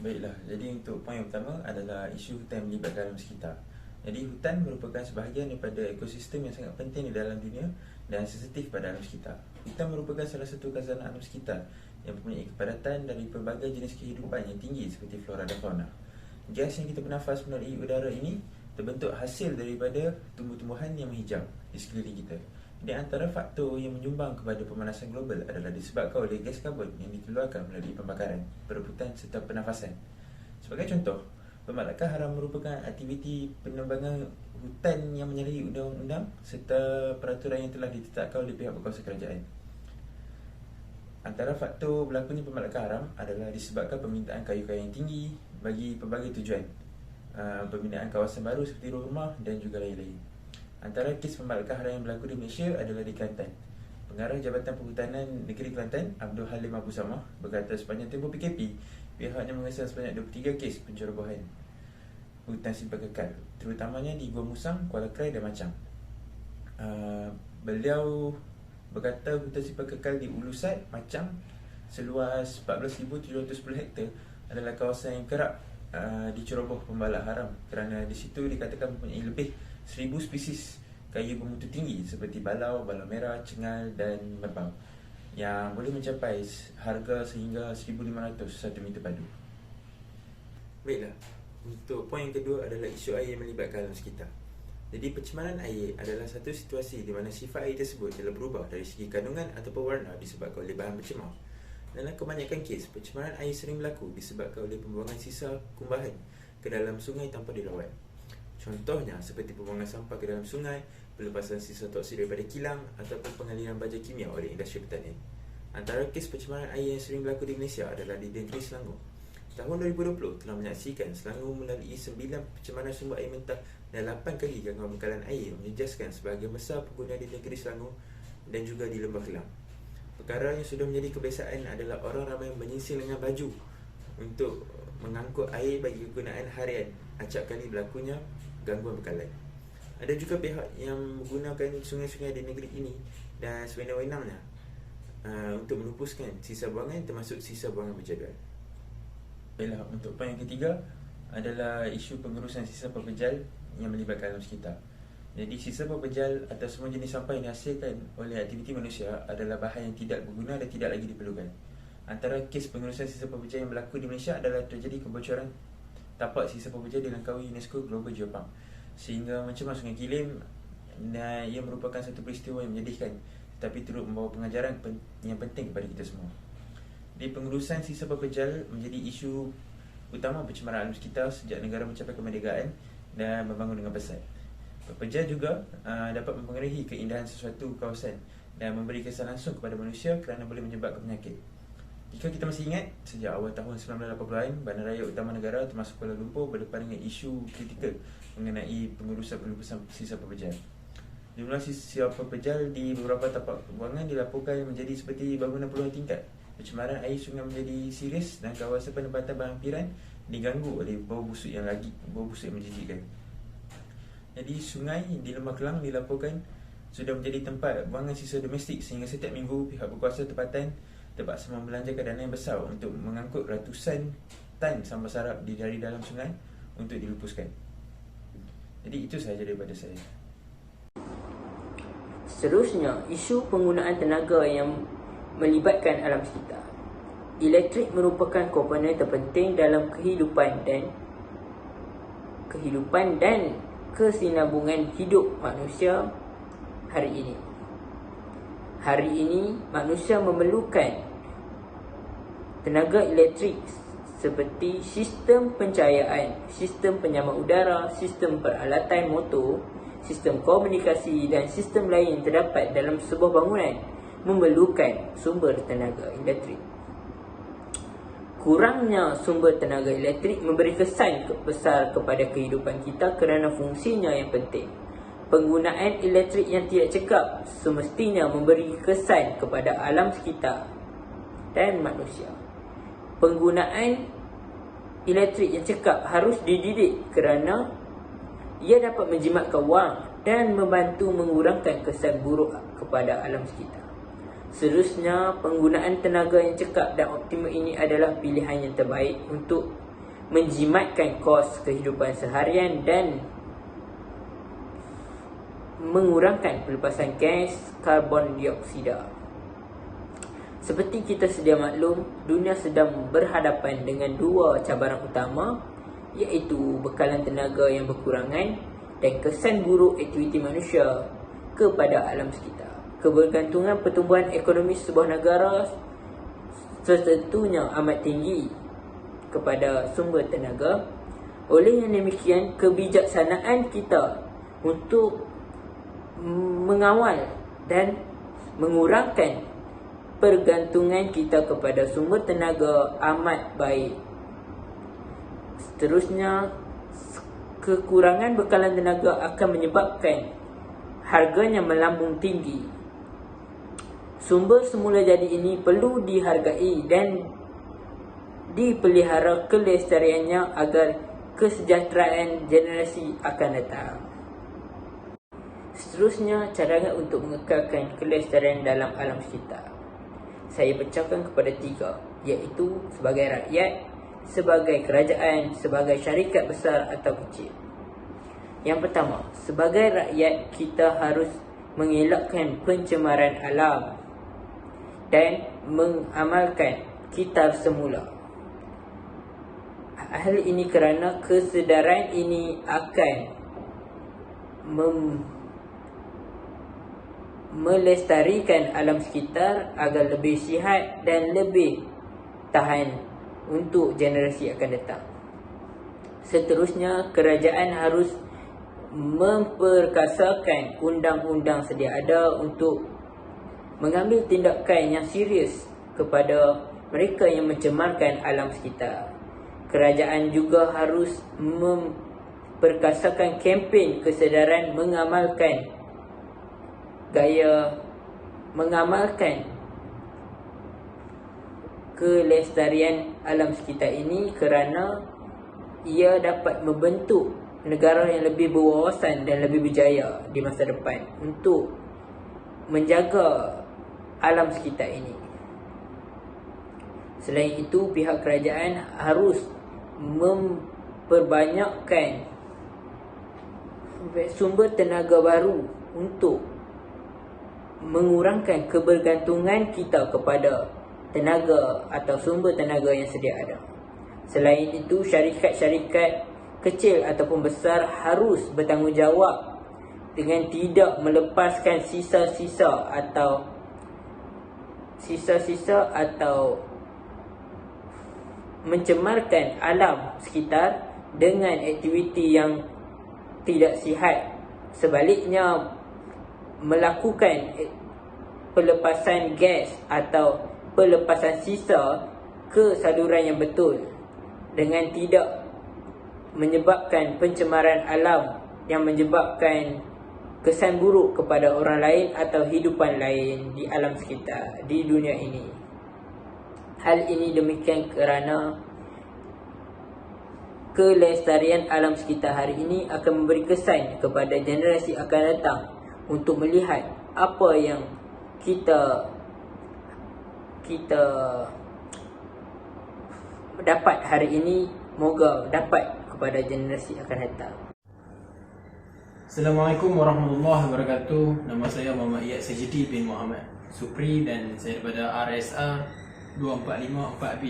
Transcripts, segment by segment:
Baiklah, jadi untuk poin yang pertama adalah isu hutan melibatkan alam sekitar. Jadi hutan merupakan sebahagian daripada ekosistem yang sangat penting di dalam dunia dan sensitif pada alam sekitar. Hutan merupakan salah satu khazanah alam sekitar yang mempunyai kepadatan dari pelbagai jenis kehidupan yang tinggi seperti flora dan fauna. Gas yang kita bernafas melalui udara ini terbentuk hasil daripada tumbuh-tumbuhan yang menghijau di sekeliling kita. Di antara faktor yang menyumbang kepada pemanasan global adalah disebabkan oleh gas karbon yang dikeluarkan melalui pembakaran, perebutan serta pernafasan. Sebagai contoh, pembalakan haram merupakan aktiviti penebangan hutan yang menyalahi undang-undang serta peraturan yang telah ditetapkan oleh pihak berkuasa kerajaan. Antara faktor berlakunya pembalakan haram adalah disebabkan permintaan kayu-kayu yang tinggi bagi pelbagai tujuan, pembinaan kawasan baru seperti rumah dan juga lain-lain. Antara kes pembalakan haram yang berlaku di Malaysia adalah di Kelantan. Pengarah Jabatan Perhutanan Negeri Kelantan, Abdul Halim Abu Samah, berkata sepanjang tempoh PKP, pihaknya mengesahkan sebanyak 23 kes pencerobohan hutan simpan kekal, terutamanya di Gua Musang, Kuala Krai dan Machang. Beliau berkata hutan simpan kekal di Ulusat, Machang seluas 14,710 hektar adalah kawasan yang kerap diceroboh pembalak haram kerana di situ dikatakan mempunyai lebih 1,000 spesies kayu bermutu tinggi seperti balau, balau merah, cengal dan merbau yang boleh mencapai harga sehingga 1,500 1 meter padu. Baiklah, untuk poin yang kedua adalah isu air yang melibatkan alam sekitar. Jadi pencemaran air adalah satu situasi di mana sifat air tersebut telah berubah dari segi kandungan ataupun warna disebabkan oleh bahan pencemar. Dalam kebanyakan kes, pencemaran air sering berlaku disebabkan oleh pembuangan sisa kumbahan ke dalam sungai tanpa dirawat. Contohnya seperti pembuangan sampah ke dalam sungai, pelepasan sisa toksik daripada kilang ataupun pengaliran baja kimia oleh industri pertanian. Antara kes pencemaran air yang sering berlaku di Malaysia adalah di negeri Selangor. Tahun 2020 telah menyaksikan Selangor melalui 9 pencemaran sumber air mentah dan 8 kali gangguan bekalan air menjejaskan sebahagian besar pengguna di negeri Selangor dan juga di Lembah Kelang. Perkara yang sudah menjadi kebiasaan adalah orang ramai menyingsing dengan baju untuk mengangkut air bagi kegunaan harian. Acap kali berlakunya gangguan bekalan. Ada juga pihak yang menggunakan sungai-sungai di negeri ini dan sewenang-wenangnya untuk melupuskan sisa buangan termasuk sisa buangan berjadual. Baiklah, untuk poin yang ketiga adalah isu pengurusan sisa pepejal yang melibatkan alam sekitar. Jadi sisa pepejal atau semua jenis sampah yang dihasilkan oleh aktiviti manusia adalah bahan yang tidak berguna dan tidak lagi diperlukan. Antara kes pengurusan sisa pepejal yang berlaku di Malaysia adalah terjadi kebocoran tapak sisa pepejal di Langkawi UNESCO Global Geopark sehingga mencemar Sungai Kilim, dan ia merupakan satu peristiwa yang menyedihkan tetapi turut membawa pengajaran yang penting kepada kita semua. Di pengurusan sisa pepejal menjadi isu utama pencemaran alam sekitar sejak negara mencapai kemerdekaan dan membangun dengan pesat. Pepejal juga dapat mempengaruhi keindahan sesuatu kawasan dan memberi kesan langsung kepada manusia kerana boleh menyebabkan penyakit. Jika kita masih ingat, sejak awal tahun 1980-an, Bandaraya Utama Negara termasuk Kuala Lumpur berdepan dengan isu kritikal mengenai pengurusan sisa pepejal. Jumlah sisa pepejal di beberapa tapak pembuangan dilaporkan menjadi seperti bangunan puluhan tingkat. Pencemaran air sungai menjadi serius dan kawasan penempatan berhampiran diganggu oleh bau busuk yang menjijikkan. Jadi sungai di Lembah Kelang dilaporkan sudah menjadi tempat buangan sisa domestik sehingga setiap minggu pihak berkuasa tempatan terpaksa membelanjakan dana yang besar untuk mengangkut ratusan tan sampah sarap dari dalam sungai untuk dilupuskan. Jadi itu sahaja daripada saya. Seterusnya, isu penggunaan tenaga yang melibatkan alam sekitar. Elektrik merupakan komponen terpenting dalam kehidupan dan kesinambungan hidup manusia hari ini. Hari ini, manusia memerlukan tenaga elektrik seperti sistem pencahayaan, sistem penyamak udara, sistem peralatan motor, sistem komunikasi dan sistem lain yang terdapat dalam sebuah bangunan memerlukan sumber tenaga elektrik. Kurangnya sumber tenaga elektrik memberi kesan besar kepada kehidupan kita kerana fungsinya yang penting. Penggunaan elektrik yang tidak cekap semestinya memberi kesan kepada alam sekitar dan manusia. Penggunaan elektrik yang cekap harus dididik kerana ia dapat menjimatkan wang dan membantu mengurangkan kesan buruk kepada alam sekitar. Seterusnya, penggunaan tenaga yang cekap dan optimal ini adalah pilihan yang terbaik untuk menjimatkan kos kehidupan seharian dan mengurangkan pelepasan gas karbon dioksida. Seperti kita sedia maklum, dunia sedang berhadapan dengan dua cabaran utama, iaitu bekalan tenaga yang berkurangan dan kesan buruk aktiviti manusia kepada alam sekitar. Kebergantungan pertumbuhan ekonomi sebuah negara tentunya amat tinggi kepada sumber tenaga. Oleh yang demikian, kebijaksanaan kita untuk mengawal dan mengurangkan pergantungan kita kepada sumber tenaga amat baik. Seterusnya, kekurangan bekalan tenaga akan menyebabkan harganya melambung tinggi. Sumber semula jadi ini perlu dihargai dan dipelihara kelestariannya agar kesejahteraan generasi akan datang. Seterusnya, cadangan untuk mengekalkan kelestarian dalam alam sekitar saya pecahkan kepada 3, iaitu sebagai rakyat, sebagai kerajaan, sebagai syarikat besar atau kecil. Yang pertama, sebagai rakyat kita harus mengelakkan pencemaran alam dan mengamalkan kitar semula. Hal ini kerana kesedaran ini akan melestarikan alam sekitar agar lebih sihat dan lebih tahan untuk generasi akan datang. Seterusnya, kerajaan harus memperkasakan undang-undang sedia ada untuk mengambil tindakan yang serius kepada mereka yang mencemarkan alam sekitar. Kerajaan juga harus memperkasakan kempen kesedaran mengamalkan kelestarian alam sekitar ini kerana ia dapat membentuk negara yang lebih berwawasan dan lebih berjaya di masa depan untuk menjaga alam sekitar ini. Selain itu, pihak kerajaan harus memperbanyakkan sumber tenaga baru untuk mengurangkan kebergantungan kita kepada tenaga atau sumber tenaga yang sedia ada. Selain itu, syarikat-syarikat kecil ataupun besar harus bertanggungjawab dengan tidak melepaskan sisa-sisa atau mencemarkan alam sekitar dengan aktiviti yang tidak sihat. Sebaliknya, melakukan pelepasan gas atau pelepasan sisa ke saluran yang betul dengan tidak menyebabkan pencemaran alam yang menyebabkan kesan buruk kepada orang lain atau hidupan lain di alam sekitar di dunia ini. Hal ini demikian kerana kelestarian alam sekitar hari ini akan memberi kesan kepada generasi akan datang untuk melihat apa yang kita dapat hari ini, moga dapat kepada generasi akan datang. Assalamualaikum warahmatullahi wabarakatuh. Nama saya Muhammad Iyad Sajidi bin Muhammad Supri dan saya daripada RSR 2454B.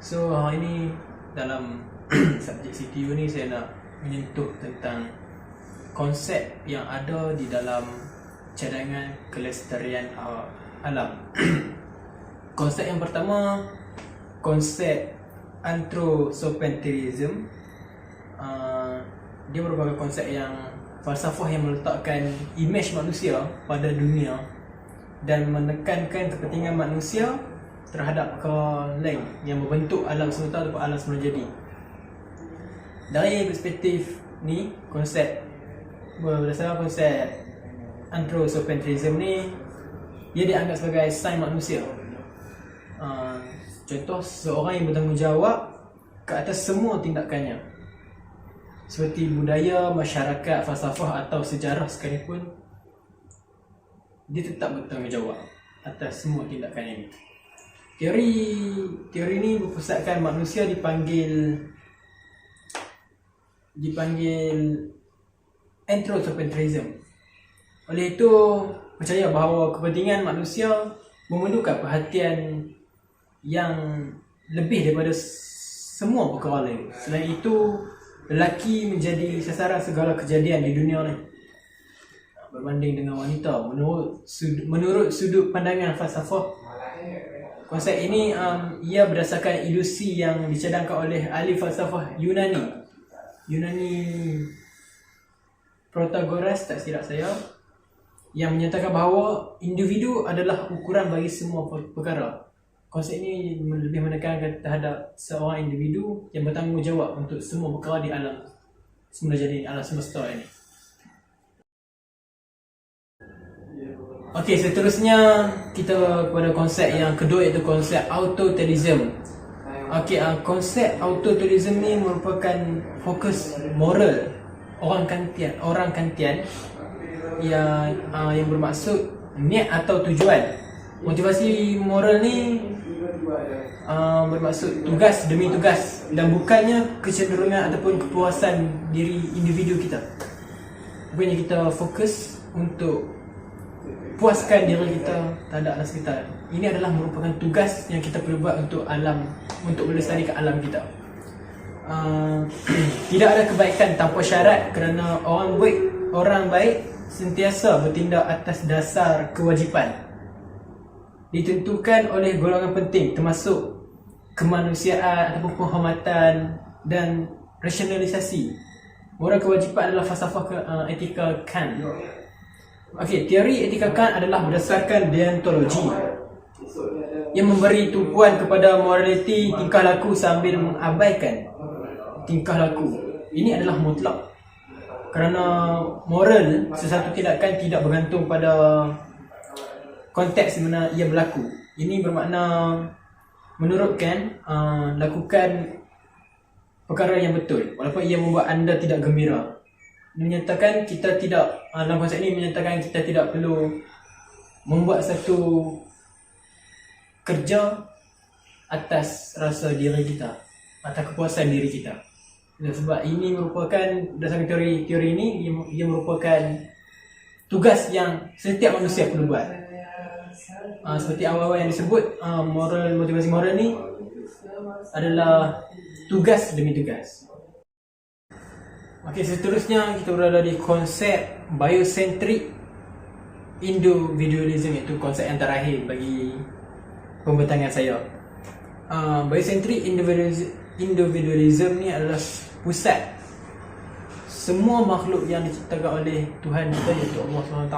So hari ini dalam subjek CTU ni saya nak menyentuh tentang konsep yang ada di dalam cadangan kelestarian alam. Konsep yang pertama, konsep anthropocentrism. Dia merupakan konsep yang falsafah yang meletakkan imej manusia pada dunia dan menekankan kepentingan manusia terhadap perkara lain yang membentuk alam semesta atau alam semula jadi. Dari perspektif ni, berdasarkan konsep anthropocentrism ni, ia dianggap sebagai sains manusia. Contoh, seorang yang bertanggungjawab ke atas semua tindakannya, seperti budaya, masyarakat, falsafah atau sejarah sekalipun, dia tetap bertanggungjawab atas semua tindakan ini. Teori ni berpusatkan manusia dipanggil dipanggil anthropocentrism. Oleh itu, percaya bahawa kepentingan manusia memerlukan perhatian yang lebih daripada semua perkara lain. Selain itu, lelaki menjadi sasaran segala kejadian di dunia ni berbanding dengan wanita. Menurut sudut pandangan falsafah, konsep ini ia berdasarkan ilusi yang dicadangkan oleh ahli falsafah Yunani Protagoras, tak silap saya, yang menyatakan bahawa individu adalah ukuran bagi semua perkara. Konsep ini lebih menekankan terhadap seorang individu yang bertanggungjawab untuk semua perkara di alam semula jadi, alam semesta ini. Okey, seterusnya kita kepada konsep yang kedua, iaitu konsep autotelism. Okey, konsep autotelism ni merupakan fokus moral orang Kantian yang bermaksud niat atau tujuan. Motivasi moral ni bermaksud tugas demi tugas dan bukannya kecenderungan ataupun kepuasan diri individu kita. Bukannya kita fokus untuk puaskan diri kita terhadap alam sekitar. Ini adalah merupakan tugas yang kita perlu buat untuk alam, untuk melestarikan alam kita. Tidak ada kebaikan tanpa syarat, kerana orang baik sentiasa bertindak atas dasar kewajipan ditentukan oleh golongan penting, termasuk kemanusiaan ataupun penghormatan dan rasionalisasi. Moral kewajipan adalah falsafah etika Kant. Okey, teori etika Kant adalah berdasarkan deontologi yang memberi tumpuan kepada moraliti tingkah laku sambil mengabaikan tingkah laku. Ini adalah mutlak, kerana moral sesuatu tindakan tidak bergantung pada konteks di mana ia berlaku. Ini bermakna menurut Kant, lakukan perkara yang betul walaupun ia membuat anda tidak gembira. Menyatakan kita tidak, dalam konsep ini menyatakan kita tidak perlu membuat satu kerja atas rasa diri kita, atas kepuasan diri kita. Sebab ini merupakan, berdasarkan teori ini, ia merupakan tugas yang setiap manusia perlu buat. Seperti awal-awal yang disebut, motivasi moral ni adalah tugas demi tugas. Okey, seterusnya kita berada di konsep biocentric individualism, iaitu konsep yang terakhir bagi pembentangan saya. Biocentric individualism ni adalah pusat semua makhluk yang diciptakan oleh Tuhan kita, iaitu Allah SWT,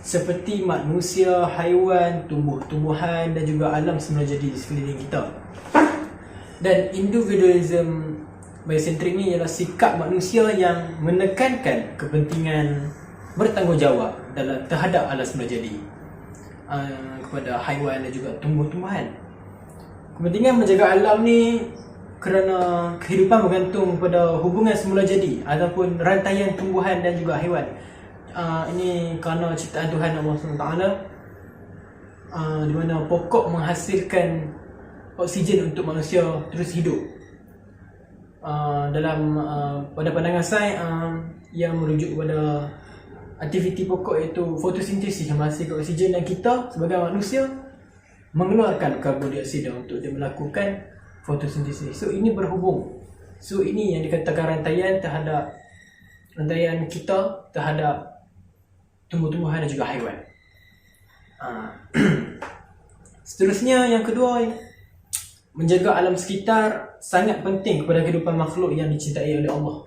seperti manusia, haiwan, tumbuh-tumbuhan dan juga alam semula jadi di sekeliling kita. Dan individualism biocentrik ni ialah sikap manusia yang menekankan kepentingan bertanggungjawab terhadap alam semula jadi, kepada haiwan dan juga tumbuh-tumbuhan. Kepentingan menjaga alam ni kerana kehidupan bergantung pada hubungan semula jadi ataupun rantaian tumbuhan dan juga haiwan. Ini kerana ciptaan Tuhan Allah SWT, di mana pokok menghasilkan oksigen untuk manusia terus hidup. Pada pandangan sains yang merujuk kepada aktiviti pokok, iaitu fotosintesis yang menghasilkan oksigen, dan kita sebagai manusia mengeluarkan karbon dioksida untuk dia melakukan fotosintesis. So ini berhubung. So ini yang dikatakan rantaian kita terhadap tumbuh-tumbuhan dan juga haiwan. Seterusnya yang kedua, menjaga alam sekitar sangat penting kepada kehidupan makhluk yang dicintai oleh Allah.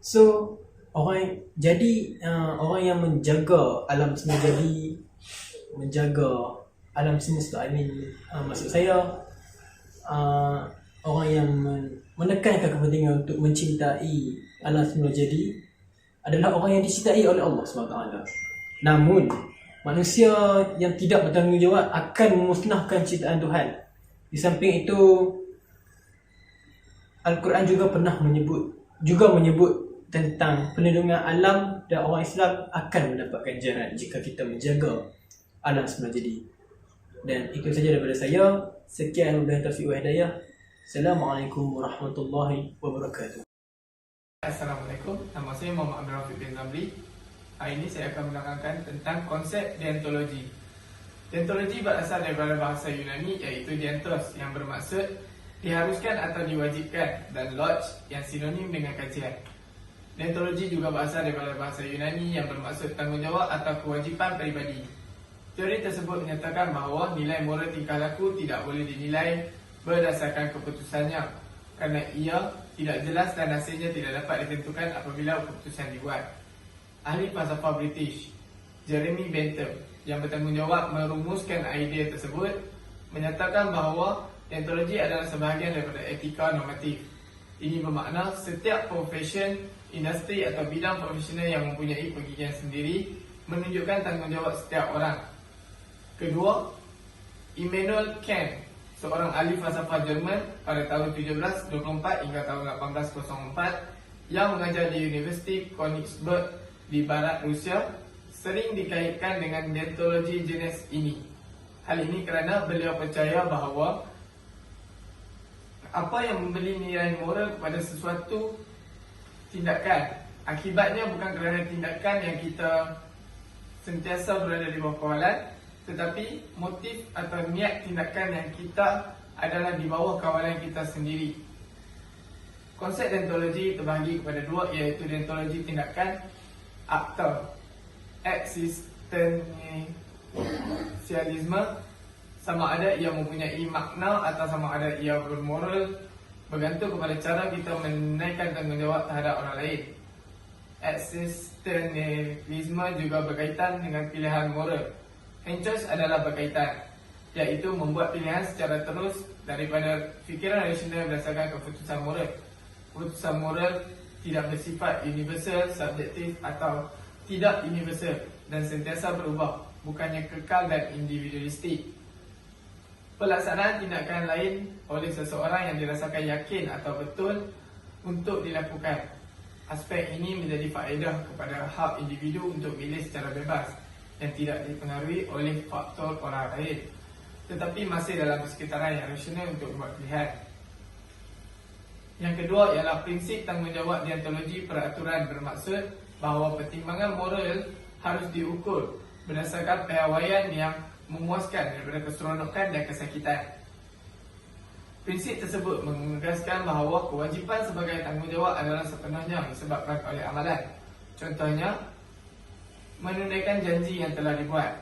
So orang yang menjaga alam semula jadi, menjaga alam semesta, maksud saya orang yang menekankan kepentingan untuk mencintai alam semula jadi adalah orang yang dicintai oleh Allah SWT. Namun manusia yang tidak bertanggungjawab akan memusnahkan ciptaan Tuhan. Di samping itu, Al-Quran juga menyebut tentang perlindungan alam, dan orang Islam akan mendapatkan ganjaran jika kita menjaga alam semula jadi. Dan itu saja daripada saya. Sekian, wabillahi taufiq wal hidayah. Assalamualaikum warahmatullahi wabarakatuh. Assalamualaikum, nama saya Muhammad Abdul Rafiq bin Zamri. Hari ini saya akan menerangkan tentang konsep deontologi. Deontologi berasal daripada bahasa Yunani iaitu dientos yang bermaksud diharuskan atau diwajibkan, dan lodge yang sinonim dengan kajian. Deontologi juga berasal daripada bahasa Yunani yang bermaksud tanggungjawab atau kewajipan peribadi. Teori tersebut menyatakan bahawa nilai moral tingkah laku tidak boleh dinilai berdasarkan keputusannya kerana ia tidak jelas dan hasilnya tidak dapat ditentukan apabila keputusan dibuat. Ahli falsafah British Jeremy Bentham yang bertanggungjawab merumuskan idea tersebut menyatakan bahawa deontologi adalah sebahagian daripada etika normatif. Ini bermakna setiap profession, industri atau bidang profesional yang mempunyai pergigian sendiri menunjukkan tanggungjawab setiap orang. Kedua, Immanuel Kant, seorang ahli falsafah Jerman pada tahun 1724 hingga tahun 1804 yang mengajar di Universiti Königsberg di barat Rusia, sering dikaitkan dengan deontologi jenis ini. Hal ini kerana beliau percaya bahawa apa yang memberi nilai moral kepada sesuatu tindakan, akibatnya bukan kerana tindakan yang kita sentiasa berada di bawah kawalan, tetapi motif atau niat tindakan yang kita adalah di bawah kawalan kita sendiri. Konsep deontologi terbahagi kepada dua, iaitu deontologi tindakan atau existentialisme, sama ada ia mempunyai makna atau sama ada ia bermoral, bergantung kepada cara kita menunaikan tanggungjawab terhadap orang lain. Existentialisme juga berkaitan dengan pilihan moral. Choice adalah berkaitan, iaitu membuat pilihan secara terus daripada fikiran rasional berdasarkan keputusan moral. Keputusan moral tidak bersifat universal, subjektif atau tidak universal dan sentiasa berubah, bukannya kekal dan individualistik. Pelaksanaan tindakan lain oleh seseorang yang dirasakan yakin atau betul untuk dilakukan. Aspek ini menjadi faedah kepada hak individu untuk milih secara bebas yang tidak dipengaruhi oleh faktor orang lain, tetapi masih dalam persekitaran yang rasional untuk membuat pilihan. Yang kedua ialah prinsip tanggungjawab deontologi peraturan, bermaksud bahawa pertimbangan moral harus diukur berdasarkan piawaian yang memuaskan daripada keseronokan dan kesakitan. Prinsip tersebut menegaskan bahawa kewajipan sebagai tanggungjawab adalah sepenuhnya disebabkan oleh amalan. Contohnya, menunaikan janji yang telah dibuat.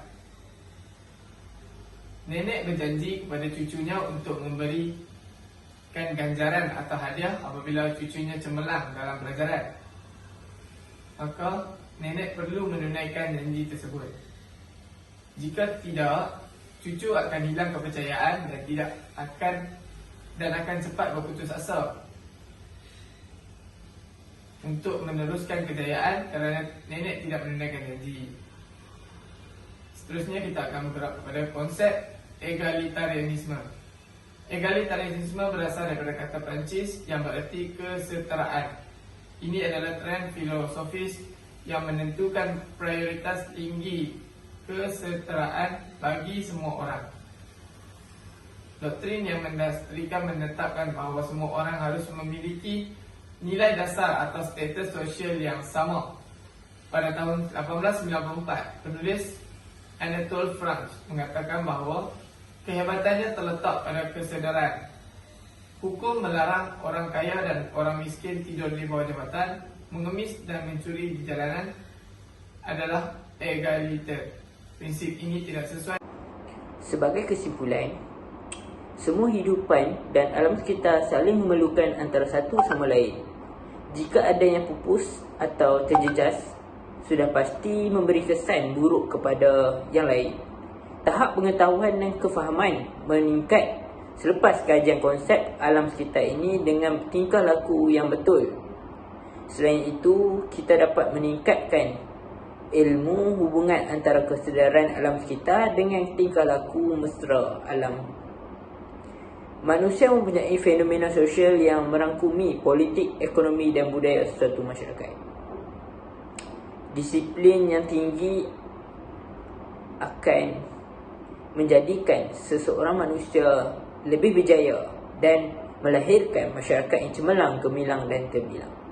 Nenek berjanji kepada cucunya untuk memberikan ganjaran atau hadiah apabila cucunya cemerlang dalam pelajaran. Maka nenek perlu menunaikan janji tersebut. Jika tidak, cucu akan hilang kepercayaan dan akan cepat berputus asa untuk meneruskan kejayaan kerana nenek tidak menunaikan janji. Seterusnya kita akan bergerak kepada konsep egalitarianisme. Egalitarianisme berasal daripada kata Perancis yang bererti kesetaraan. Ini adalah trend filosofis yang menentukan prioritas tinggi kesetaraan bagi semua orang. Doktrin yang menetapkan bahawa semua orang harus memiliki nilai dasar atau status sosial yang sama. Pada tahun 1894, penulis Anatole France mengatakan bahawa kehebatannya terletak pada kesedaran. Hukum melarang orang kaya dan orang miskin tidur di bawah jambatan, mengemis dan mencuri di jalanan adalah egaliter. Prinsip ini tidak sesuai. Sebagai kesimpulan, semua hidupan dan alam sekitar saling memerlukan antara satu sama lain. Jika ada yang pupus atau terjejas, sudah pasti memberi kesan buruk kepada yang lain. Tahap pengetahuan dan kefahaman meningkat selepas kajian konsep alam sekitar ini dengan tingkah laku yang betul. Selain itu, kita dapat meningkatkan ilmu hubungan antara kesedaran alam sekitar dengan tingkah laku mesra alam. Manusia mempunyai fenomena sosial yang merangkumi politik, ekonomi dan budaya suatu masyarakat. Disiplin yang tinggi akan menjadikan seseorang manusia lebih berjaya dan melahirkan masyarakat yang cemerlang, gemilang dan terbilang.